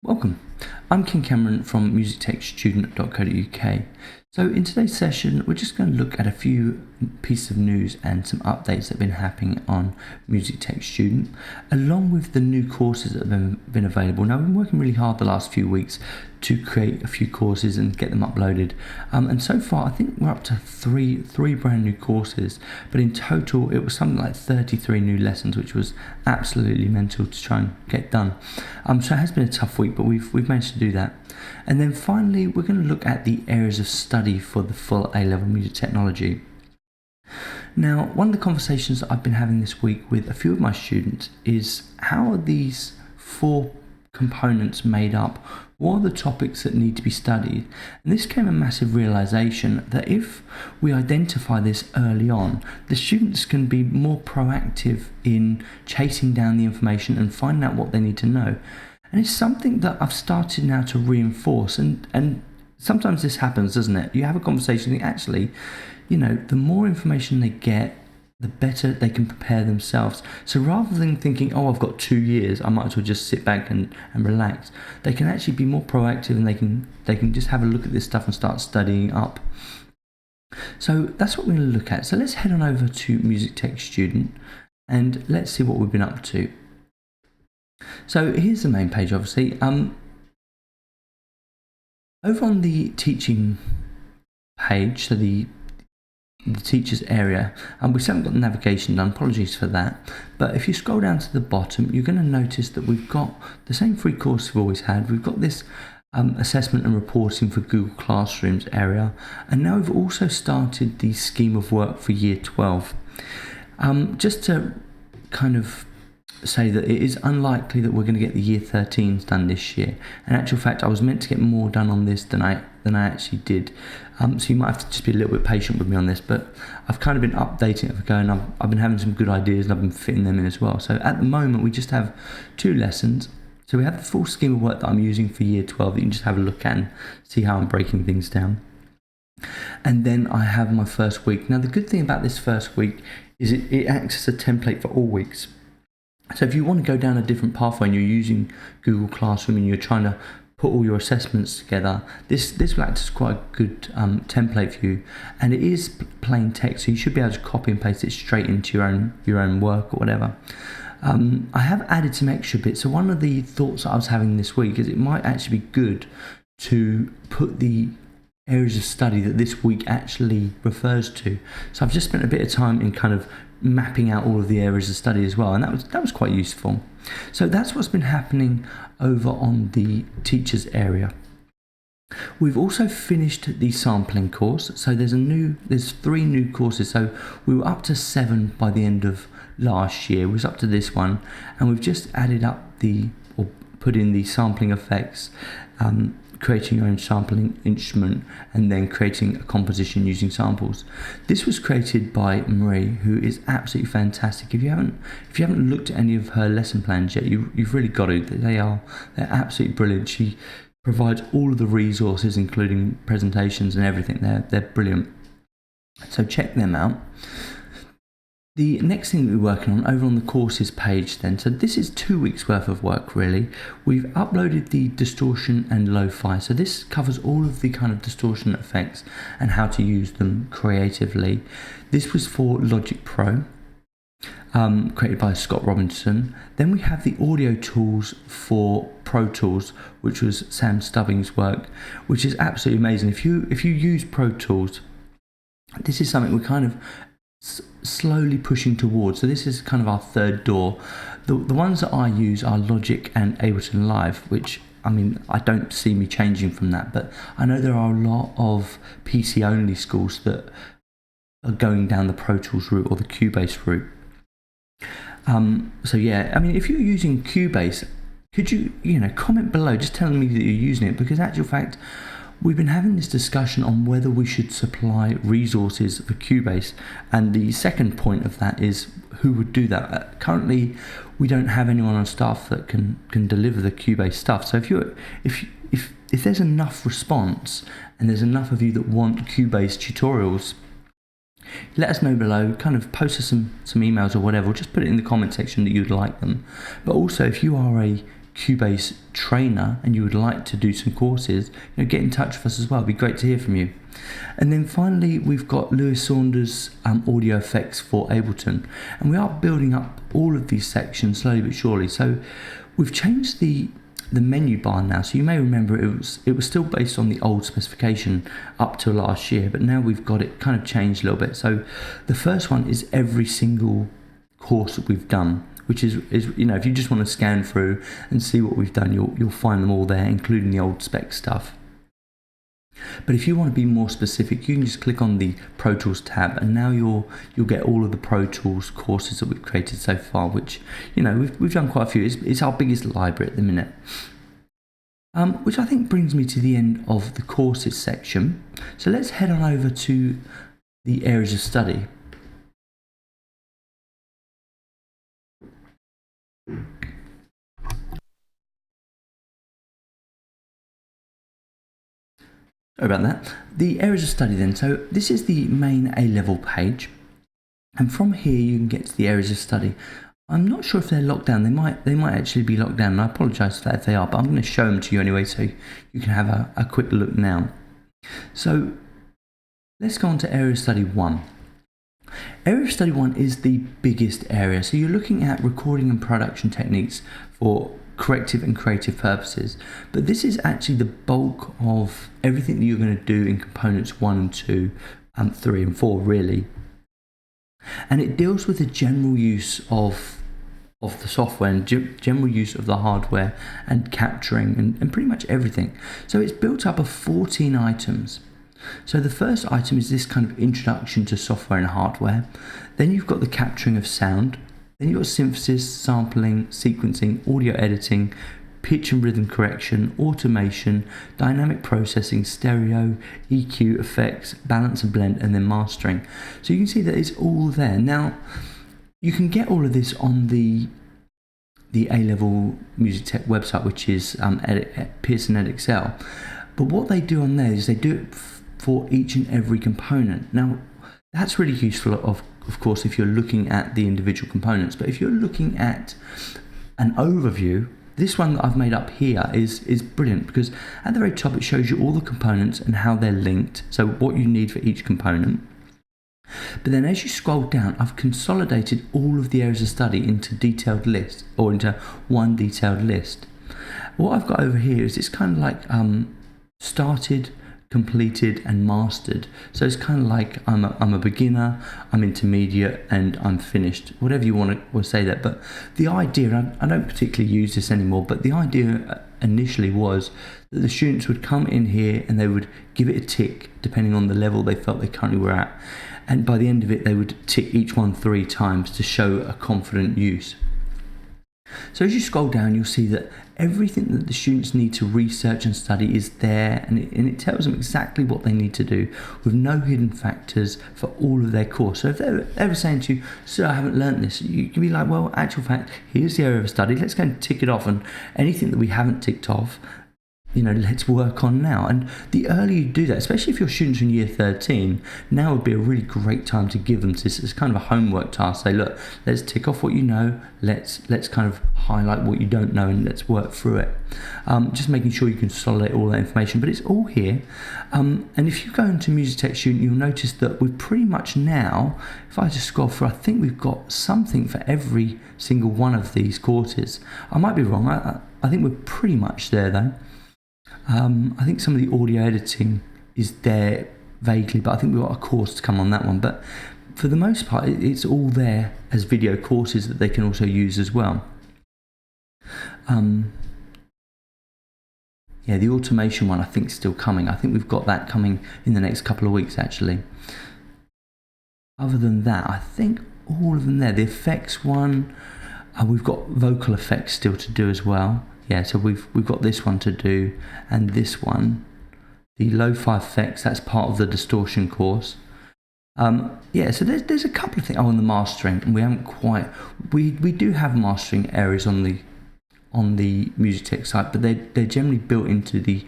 Welcome. I'm Ken Cameron from musictechstudent.co.uk. So in today's session, we're just going to look at a few pieces of news and some updates that have been happening on Music Tech Student, along with the new courses that have been available. Now, I've been working really hard the last few weeks to create a few courses and get them uploaded. And so far, I think we're up to three brand new courses, but in total, it was something like 33 new lessons, which was absolutely mental to try and get done. So it has been a tough week, but we've managed to do that. And then finally, we're going to look at the areas of study for the full A-level music technology. Now, one of the conversations that I've been having this week with a few of my students is how are these four components made up? What are the topics that need to be studied? And this came a massive realization that if we identify this early on, the students can be more proactive in chasing down the information and finding out what they need to know. And it's something that I've started now to reinforce. And sometimes this happens, doesn't it? You have a conversation and actually, the more information they get, the better they can prepare themselves. So rather than thinking, oh, I've got 2 years, I might as well just sit back and relax, they can actually be more proactive and they can just have a look at this stuff and start studying up. So that's what we're going to look at. So let's head on over to Music Tech Student and let's see what we've been up to. So here's the main page, obviously. Over on the teaching page, so the teachers area, and we still haven't got the navigation done, apologies for that, but if you scroll down to the bottom, you're going to notice that we've got the same free course we've always had. We've got this assessment and reporting for Google Classrooms area, and now we've also started the scheme of work for year 12. Just to kind of say that it is unlikely that we're going to get the year 13s done this year. In actual fact, I was meant to get more done on this than I actually did. So you might have to just be a little bit patient with me on this, but I've kind of been updating it for going. I've been having some good ideas and I've been fitting them in as well. So at the moment, we just have 2 lessons. So we have the full scheme of work that I'm using for year 12 that you can just have a look at and see how I'm breaking things down. And then I have my first week. Now, the good thing about this first week is it acts as a template for all weeks. So if you want to go down a different pathway and you're using Google Classroom and you're trying to put all your assessments together, this will act as quite a good template for you. And it is plain text, so you should be able to copy and paste it straight into your own work or whatever. I have added some extra bits. So one of the thoughts that I was having this week is it might actually be good to put the areas of study that this week actually refers to. So I've just spent a bit of time in kind of mapping out all of the areas of study as well, and that was quite useful. So that's what's been happening over on the teachers area. We've also finished the sampling course, so there's 3 new courses. So we were up to 7 by the end of last year. We was up to this one, and we've just added up or put in the sampling effects, creating your own sampling instrument, and then creating a composition using samples. This was created by Marie, who is absolutely fantastic. If you haven't looked at any of her lesson plans yet, you've really got to. They're absolutely brilliant. She provides all of the resources, including presentations and everything. They're brilliant. So check them out. The next thing we're working on over on the courses page then, so this is 2 weeks worth of work really. We've uploaded the distortion and lo-fi, so this covers all of the kind of distortion effects and how to use them creatively. This was for Logic Pro, created by Scott Robinson. Then we have the audio tools for Pro Tools, which was Sam Stubbing's work, which is absolutely amazing. If you use Pro Tools, this is something we're kind of slowly pushing towards. So this is kind of our third door. The ones that I use are Logic and Ableton Live, which I don't see me changing from that, but I know there are a lot of PC only schools that are going down the Pro Tools route or the Cubase route. So yeah, if you're using Cubase, could you comment below just telling me that you're using it, because actual fact, we've been having this discussion on whether we should supply resources for Cubase, and the second point of that is who would do that. Currently, we don't have anyone on staff that can deliver the Cubase stuff. So if there's enough response and there's enough of you that want Cubase tutorials, let us know below. Kind of post us some emails or whatever, or just put it in the comment section that you'd like them. But also, if you are a Cubase trainer and you would like to do some courses, get in touch with us as well. It'd be great to hear from you. And then finally, we've got Lewis Saunders audio effects for Ableton, and we are building up all of these sections slowly but surely. So we've changed the menu bar now. So you may remember it was still based on the old specification up till last year, but now we've got it kind of changed a little bit. So the first one is every single course that we've done, which is if you just want to scan through and see what we've done, you'll find them all there, including the old spec stuff. But if you want to be more specific, you can just click on the Pro Tools tab, and now you'll get all of the Pro Tools courses that we've created so far, which we've done quite a few. It's our biggest library at the minute. Which I think brings me to the end of the courses section. So let's head on over to the areas of study. Sorry about that. The areas of study then. So this is the main A-level page, and from here you can get to the areas of study. I'm not sure if they're locked down. They might actually be locked down, and I apologise for that if they are, but I'm going to show them to you anyway so you can have a quick look now. So let's go on to area of study 1. Area of study 1 is the biggest area. So you're looking at recording and production techniques for corrective and creative purposes, but this is actually the bulk of everything that you're going to do in components 1 and 2 and 3 and 4 really. And it deals with the general use of the software and general use of the hardware and capturing and pretty much everything. So it's built up of 14 items. So the first item is this kind of introduction to software and hardware. Then you've got the capturing of sound. Then you've got synthesis, sampling, sequencing, audio editing, pitch and rhythm correction, automation, dynamic processing, stereo, EQ, effects, balance and blend, and then mastering. So you can see that it's all there. Now, you can get all of this on the A-level Music Tech website, which is Pearson EdXL. But what they do on there is they do it for each and every component. Now, that's really useful, of course, if you're looking at the individual components. But if you're looking at an overview, this one that I've made up here is brilliant, because at the very top it shows you all the components and how they're linked, so what you need for each component. But then as you scroll down, I've consolidated all of the areas of study into detailed lists, or into one detailed list. What I've got over here is it's kind of like started, completed and mastered. So it's kind of like I'm a beginner, I'm intermediate, and I'm finished, whatever you want to say that. But the idea, I don't particularly use this anymore, but the idea initially was that the students would come in here and they would give it a tick depending on the level they felt they currently were at, and by the end of it they would tick each one 3 times to show a confident use. So as you scroll down, you'll see that everything that the students need to research and study is there, and it tells them exactly what they need to do with no hidden factors for all of their course. So if they're ever saying to you, "Sir, I haven't learnt this," you can be like, well, actual fact, here's the area of study, let's go and tick it off, and anything that we haven't ticked off, let's work on now. And the earlier you do that, especially if your students in year 13, now would be a really great time to give them this as kind of a homework task. Say, look, let's tick off what you know, let's kind of highlight what you don't know, and let's work through it. Just making sure you consolidate all that information, but it's all here. And if you go into Music Tech Student, you'll notice that we're pretty much now, if I just scroll through, I think we've got something for every single one of these courses. I might be wrong, I think we're pretty much there though. I think some of the audio editing is there vaguely, but I think we've got a course to come on that one. But for the most part, it's all there as video courses that they can also use as well. Yeah, the automation one I think is still coming. I think we've got that coming in the next couple of weeks actually. Other than that, I think all of them there. The effects one, we've got vocal effects still to do as well. Yeah, so we've got this one to do, and this one, the lo-fi effects, that's part of the distortion course. Yeah, so there's a couple of things. Oh, and the mastering, and we haven't quite. We do have mastering areas on the Music Tech site, but they're generally built into the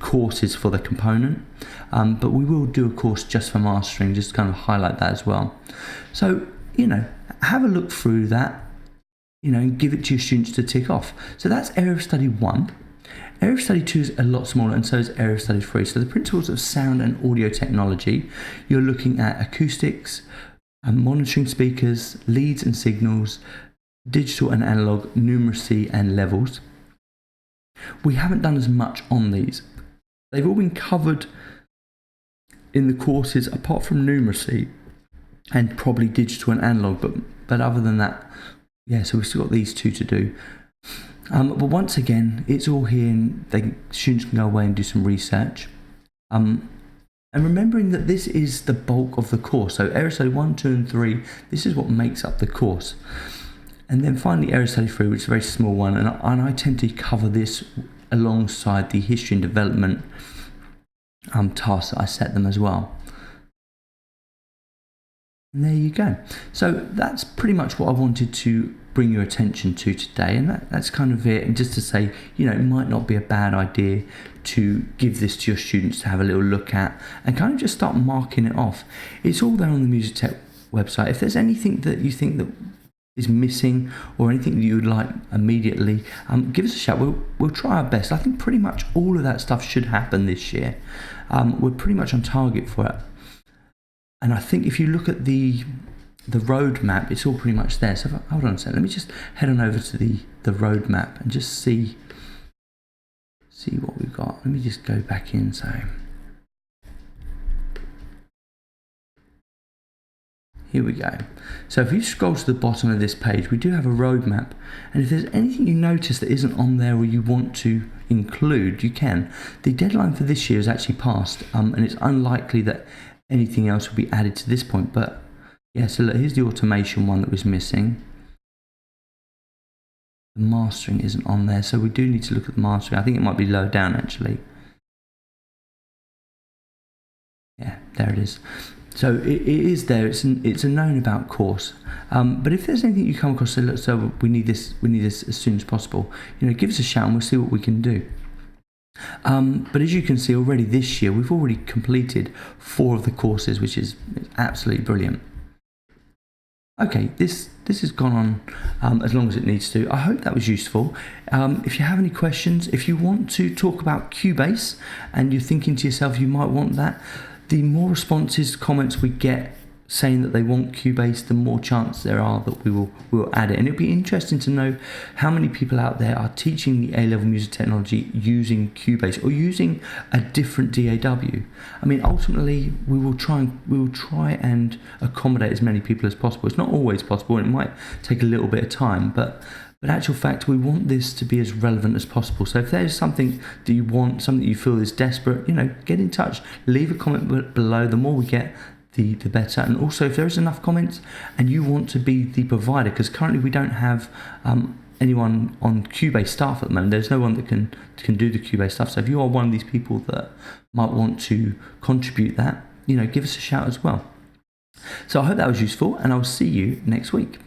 courses for the component. But we will do a course just for mastering, just to kind of highlight that as well. So have a look through that. and give it to your students to tick off. So that's Area of Study 1. Area of Study 2 is a lot smaller, and so is Area of Study 3. So the principles of sound and audio technology, you're looking at acoustics, monitoring speakers, leads and signals, digital and analog, numeracy and levels. We haven't done as much on these. They've all been covered in the courses apart from numeracy and probably digital and analog, but other than that, so we've still got these two to do. But once again, it's all here, and students can go away and do some research. And remembering that this is the bulk of the course. So Area Study 1, 2 and 3, this is what makes up the course. And then finally Area Study 3, which is a very small one, and I tend to cover this alongside the history and development tasks that I set them as well. And there you go. So that's pretty much what I wanted to bring your attention to today, and that's kind of it. And just to say, it might not be a bad idea to give this to your students to have a little look at and kind of just start marking it off. It's all there on the Music Tech website. If there's anything that you think that is missing or anything that you would like immediately, give us a shout. We'll try our best. I think pretty much all of that stuff should happen this year. We're pretty much on target for it. And I think if you look at the roadmap, it's all pretty much there. So hold on a second. Let me just head on over to the roadmap and just see what we've got. Let me just go back in. So here we go. So if you scroll to the bottom of this page, we do have a roadmap. And if there's anything you notice that isn't on there or you want to include, you can. The deadline for this year is actually passed, and it's unlikely that anything else will be added to this point. But so look, here's the automation one that was missing. The mastering isn't on there, so we do need to look at the mastering. I think it might be lower down actually. Yeah, there it is. So it is there. It's a known about course. But if there's anything you come across, say, look, so we need this as soon as possible. Give us a shout and we'll see what we can do. But as you can see already this year, we've already completed 4 of the courses, which is absolutely brilliant. Okay, this has gone on as long as it needs to. I hope that was useful. If you have any questions, if you want to talk about Cubase and you're thinking to yourself you might want that, the more responses, comments we get saying that they want Cubase, the more chance there are that we will add it. And it'll be interesting to know how many people out there are teaching the A-level music technology using Cubase or using a different DAW. I mean, ultimately, we will try and accommodate as many people as possible. It's not always possible, and it might take a little bit of time, but actual fact, we want this to be as relevant as possible. So if there's something that you want, something that you feel is desperate, get in touch. Leave a comment below. The more we get, the better. And also, if there is enough comments and you want to be the provider, because currently we don't have anyone on Cubase staff at the moment. There's no one that can do the Cubase stuff. So if you are one of these people that might want to contribute that, give us a shout as well. So I hope that was useful, and I'll see you next week.